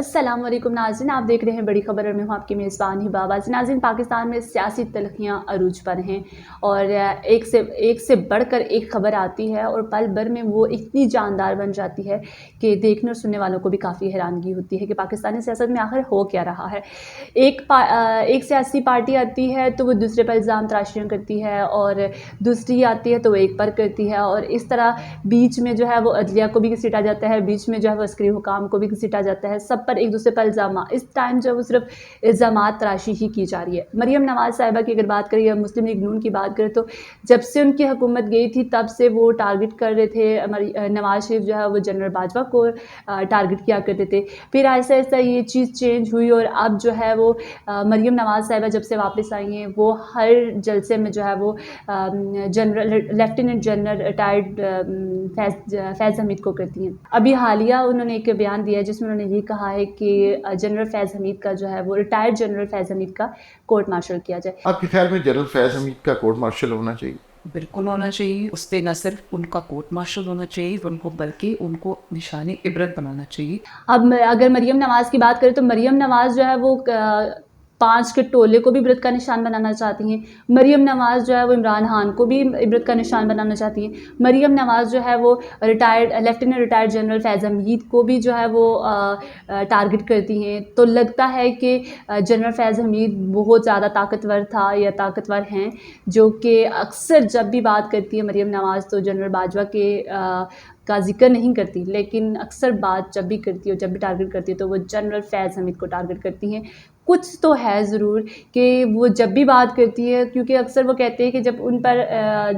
السلام علیکم ناظرین، آپ دیکھ رہے ہیں بڑی خبر اور میں ہوں آپ کی میزبان ہبا آواز۔ ناظرین، پاکستان میں سیاسی تلخیاں عروج پر ہیں اور ایک سے بڑھ کر ایک خبر آتی ہے اور پل بھر میں وہ اتنی جاندار بن جاتی ہے کہ دیکھنے اور سننے والوں کو بھی کافی حیرانگی ہوتی ہے کہ پاکستانی سیاست میں آخر ہو کیا رہا ہے۔ ایک سیاسی پارٹی آتی ہے تو وہ دوسرے پر الزام تراشیاں کرتی ہے اور دوسری آتی ہے تو وہ ایک پر کرتی ہے، اور اس طرح بیچ میں جو ہے وہ عدلیہ کو بھی گھسیٹا جاتا ہے، بیچ میں جو ہے وہ عسکری حکام کو بھی گھسیٹا جاتا ہے، سب پر ایک دوسرے پر الزامات۔ اس ٹائم جو ہے وہ صرف الزامات تراشی ہی کی جا رہی ہے۔ مریم نواز صاحبہ کی اگر بات کریں یا مسلم لیگ نون کی بات کریں تو جب سے ان کی حکومت گئی تھی تب سے وہ ٹارگٹ کر رہے تھے، نواز شریف جو ہے وہ جنرل باجوہ کو ٹارگٹ کیا کرتے تھے، پھر آہستہ آہستہ یہ چیز چینج ہوئی اور اب جو ہے وہ مریم نواز صاحبہ جب سے واپس آئی ہیں وہ ہر جلسے میں جو ہے وہ لیفٹیننٹ جنرل ریٹائرڈ فیض حمید کو کرتی ہیں۔ ابھی حالیہ انہوں نے ایک بیان دیا ہے جس میں انہوں نے یہ کہا ہے کہ جنرل فیض حمید کا جو ہے وہ ریٹائرڈ جنرل فیض حمید کا کورٹ مارشل کیا جائے۔ آپ کے خیال میں جنرل فیض حمید کا کورٹ مارشل ہونا چاہیے؟ بالکل ہونا چاہیے۔ اس پہ نہ صرف ان کا کورٹ مارشل ہونا چاہیے ان کو، بلکہ ان کو نشان عبرت بنانا چاہیے۔ اب اگر مریم نواز کی بات کریں تو مریم نواز جو ہے وہ 5 کے ٹولے کو بھی عبرت کا نشان بنانا چاہتی ہیں۔ مریم نواز جو ہے وہ عمران خان کو بھی عبرت کا نشان بنانا چاہتی ہیں۔ مریم نواز جو ہے وہ لیفٹیننٹ ریٹائرڈ جنرل فیض حمید کو بھی جو ہے وہ ٹارگٹ کرتی ہیں، تو لگتا ہے کہ جنرل فیض حمید بہت زیادہ طاقتور تھا یا طاقتور ہیں، جو کہ اکثر جب بھی بات کرتی ہے مریم نواز تو جنرل باجوہ کا ذکر نہیں کرتی، لیکن اکثر بات جب بھی کرتی ہے اور جب بھی ٹارگٹ کرتی ہے تو وہ جنرل فیض حمید کو ٹارگٹ کرتی ہیں۔ کچھ تو ہے ضرور کہ وہ جب بھی بات کرتی ہے، کیونکہ اکثر وہ کہتے ہیں کہ جب ان پر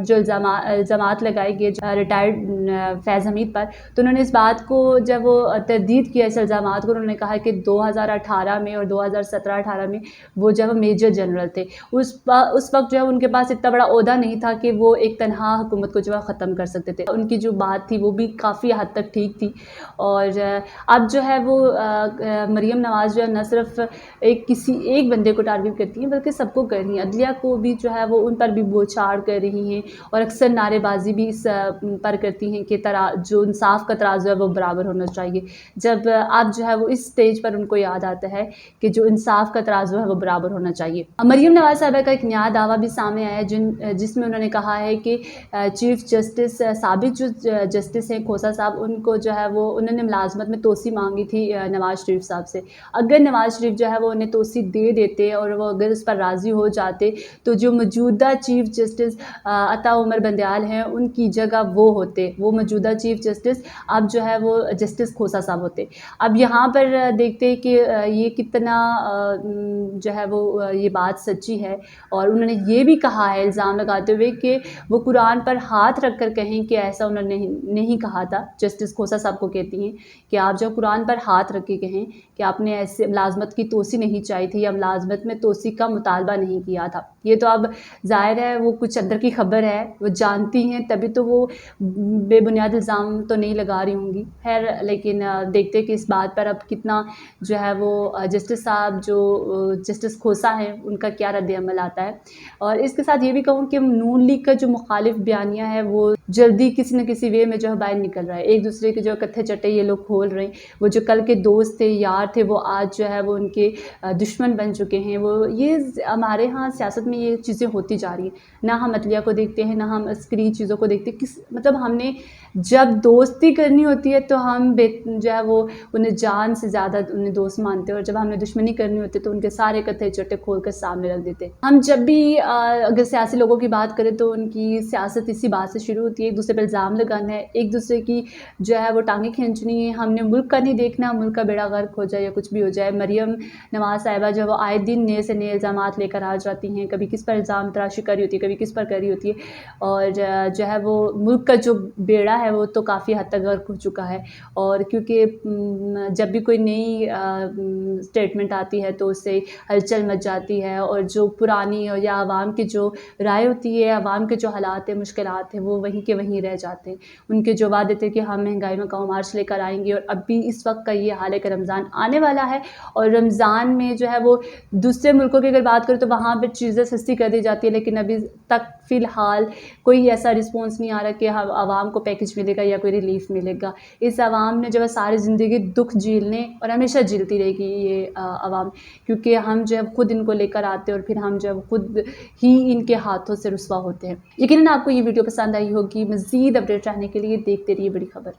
جو الزامات لگائے گئے ریٹائرڈ فیض حمید پر، تو انہوں نے اس بات کو جب وہ تردید کیا اس الزامات کو، انہوں نے کہا کہ 2018 میں اور 2017-18 میں وہ جب میجر جنرل تھے، اس وقت جو ہے ان کے پاس اتنا بڑا عہدہ نہیں تھا کہ وہ ایک تنہا حکومت کو جو ہے ختم کر سکتے تھے۔ ان کی جو بات تھی وہ بھی کافی حد تک ٹھیک تھی، اور اب جو ہے وہ مریم نواز جو ہے نہ صرف کسی ایک بندے کو ٹارگٹ کرتی ہیں بلکہ سب کو کر رہی ہیں، عدلیہ کو بھی جو ہے وہ ان پر بھی بوچھاڑ کر رہی ہیں اور اکثر نعرے بازی بھی اس پر کرتی ہیں کہ جو انصاف کا ترازو ہے وہ برابر ہونا چاہیے۔ جب اب جو ہے وہ اس سٹیج پر ان کو یاد آتا ہے کہ جو انصاف کا ترازو ہے وہ برابر ہونا چاہیے۔ مریم نواز صاحبہ کا ایک نیا دعویٰ بھی سامنے آیا ہے جس میں انہوں نے کہا ہے کہ چیف جسٹس سابق جو جسٹس ہیں کھوسہ صاحب، ان کو جو ہے وہ انہوں نے ملازمت میں توسیع مانگی تھی نواز شریف صاحب سے۔ اگر نواز شریف جو ہے وہ انہیں توسیع دے دیتے اور وہ اگر اس پر راضی ہو جاتے تو جو موجودہ چیف جسٹس عطا عمر بندیال ہیں ان کی جگہ وہ ہوتے، وہ موجودہ چیف جسٹس اب جو ہے وہ جسٹس کھوسہ صاحب ہوتے۔ اب یہاں پر دیکھتے ہیں کہ یہ کتنا جو ہے وہ یہ بات سچی ہے، اور انہوں نے یہ بھی کہا ہے الزام لگاتے ہوئے کہ وہ قرآن پر ہاتھ رکھ کر کہیں کہ ایسا انہوں نے نہیں کہا تھا۔ جسٹس کھوسہ صاحب کو کہتی ہیں کہ آپ جو قرآن پر ہاتھ رکھ کے کہیں کہ آپ نے ایسے ملازمت کی توسیع نہیں چاہی تھی یا ملازمت میں توسیع کا مطالبہ نہیں کیا تھا۔ یہ تو اب ظاہر ہے وہ کچھ اندر کی خبر ہے، وہ جانتی ہیں تبھی تو وہ بے بنیاد الزام تو نہیں لگا رہی ہوں گی۔ خیر، لیکن دیکھتے کہ اس بات پر اب کتنا جو ہے وہ جسٹس صاحب جو جسٹس کھوسہ ہیں ان کا کیا رد عمل آتا ہے۔ اور اس کے ساتھ یہ بھی کہوں کہ نون لیگ کا جو مخالف بیانیہ ہے وہ جلدی کسی نہ کسی وے میں جو ہے باہر نکل رہا ہے، ایک دوسرے کے جو کتھے چٹے یہ لوگ کھول رہے ہیں، وہ جو کل کے دوست تھے، یار تھے، وہ آج جو ہے وہ ان کے دشمن بن چکے ہیں۔ یہ ہمارے ہاں سیاست میں یہ چیزیں ہوتی جا رہی ہیں، نہ ہم عدلیہ کو دیکھتے ہیں نہ ہم عسکری چیزوں کو دیکھتے ہیں، مطلب ہم نے جب دوستی کرنی ہوتی ہے تو ہم جو ہے وہ انہیں جان سے زیادہ انہیں دوست مانتے ہیں، اور جب ہم نے دشمنی کرنی ہوتی ہے تو ان کے سارے کتھے چٹے کھول کر سامنے رکھ دیتے ہیں۔ ہم جب بھی اگر سیاسی لوگوں کی بات کریں تو ان کی سیاست اسی بات سے شروع ہوتی ہے، ایک دوسرے پہ الزام لگانا ہے، ایک دوسرے کی جو ہے وہ ٹانگیں کھینچنی ہے، ہم نے ملک کا نہیں دیکھنا، ملک کا بیڑا غرق ہو جائے یا کچھ بھی ہو جائے۔ مریم نواز صاحبہ جو وہ آئے دن نئے سے نئے الزامات لے کر آ جاتی ہیں، کبھی کس پر الزام تراشی کر رہی ہوتی ہے، کبھی کس پر کر رہی ہوتی ہے، اور جو ہے وہ ملک کا جو بیڑا ہے وہ تو کافی حد تک غرق ہو چکا ہے۔ اور کیونکہ جب بھی کوئی نئی اسٹیٹمنٹ آتی ہے تو اس سے ہلچل مچ جاتی ہے، اور جو پرانی یا عوام کی جو رائے ہوتی ہے، عوام کے جو حالات ہیں، مشکلات ہیں، وہ وہیں کے وہیں رہ جاتے ہیں۔ ان کے جو وعدے تھے کہ ہم مہنگائی میں قوم مارچ لے کر آئیں گے، اور اب بھی اس وقت کا یہ حال ہے کہ رمضان آنے والا ہے، اور رمضان میں جو ہے وہ دوسرے ملکوں کی اگر بات کریں تو وہاں پہ چیزیں سستی کر دی جاتی ہے، لیکن ابھی تک فی الحال کوئی ایسا رسپانس نہیں آ رہا کہ عوام کو پیکج ملے گا یا کوئی ریلیف ملے گا. اس عوام نے جو ہے ساری زندگی دکھ جھیلنے اور ہمیشہ جھیلتی رہے گی یہ عوام، کیونکہ ہم جو ہے خود ان کو لے کر آتے ہیں اور پھر ہم جو ہے خود ہی ان کے ہاتھوں سے رسوا ہوتے ہیں. یقیناً آپ کو یہ ویڈیو پسند آئی ہوگی. مزید اپڈیٹ رہنے کے لیے دیکھتے رہیے بڑی خبر.